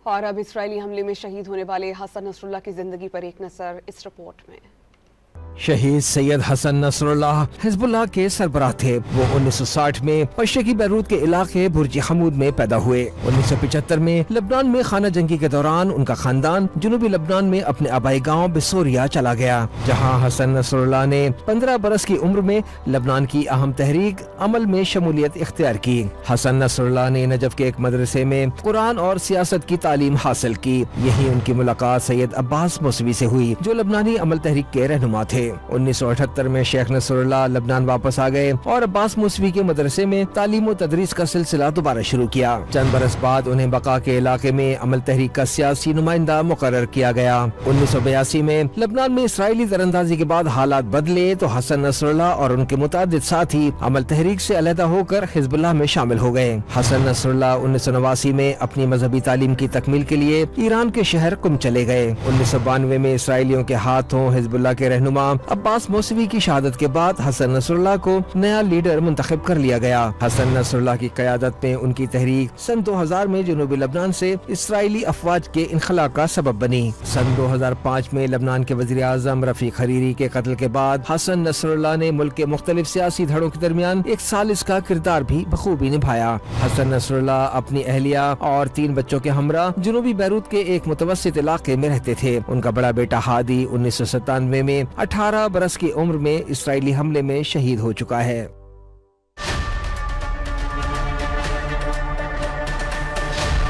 اور اب اسرائیلی حملے میں شہید ہونے والے حسن نصر اللہ کی زندگی پر ایک نظر اس رپورٹ میں۔ شہید سید حسن نصر اللہ حزب اللہ کے سربراہ تھے۔ وہ 1960 میں مشرقی بیروت کے علاقے برج حمود میں پیدا ہوئے۔ 1975 میں لبنان میں خانہ جنگی کے دوران ان کا خاندان جنوبی لبنان میں اپنے آبائی گاؤں بسوریا چلا گیا، جہاں حسن نصر اللہ نے 15 برس کی عمر میں لبنان کی اہم تحریک عمل میں شمولیت اختیار کی۔ حسن نصر اللہ نے نجف کے ایک مدرسے میں قرآن اور سیاست کی تعلیم حاصل کی۔ یہی ان کی ملاقات سید عباس موسوی سے ہوئی، جو لبنانی عمل تحریک کے رہنما تھے۔ 1978 میں شیخ نصر اللہ لبنان واپس آ گئے اور عباس موسوی کے مدرسے میں تعلیم و تدریس کا سلسلہ دوبارہ شروع کیا۔ چند برس بعد انہیں بقا کے علاقے میں عمل تحریک کا سیاسی نمائندہ مقرر کیا گیا۔ 1982 میں لبنان میں اسرائیلی دراندازی کے بعد حالات بدلے تو حسن نصر اللہ اور ان کے متعدد ساتھی عمل تحریک سے علیحدہ ہو کر حزب اللہ میں شامل ہو گئے۔ حسن نصر اللہ 1989 میں اپنی مذہبی تعلیم کی تکمیل کے لیے ایران کے شہر قم چلے گئے۔ 1992 میں اسرائیلیوں کے ہاتھوں حزب اللہ کے رہنما عباس موسوی کی شہادت کے بعد حسن نصر اللہ کو نیا لیڈر منتخب کر لیا گیا۔ حسن نصر اللہ کی قیادت میں ان کی تحریک سن 2000 میں جنوبی لبنان سے اسرائیلی افواج کے انخلاء کا سبب بنی۔ سن 2005 میں لبنان کے وزیر اعظم رفیق حریری کے قتل کے بعد حسن نصر اللہ نے ملک کے مختلف سیاسی دھڑوں کے درمیان ایک سالس کا کردار بھی بخوبی نبھایا۔ حسن نصر اللہ اپنی اہلیہ اور 3 بچوں کے ہمراہ جنوبی بیروت کے ایک متوسط علاقے میں رہتے تھے۔ ان کا بڑا بیٹا ہادی 1997 میں 18 برس کی عمر میں اسرائیلی حملے میں شہید ہو چکا ہے۔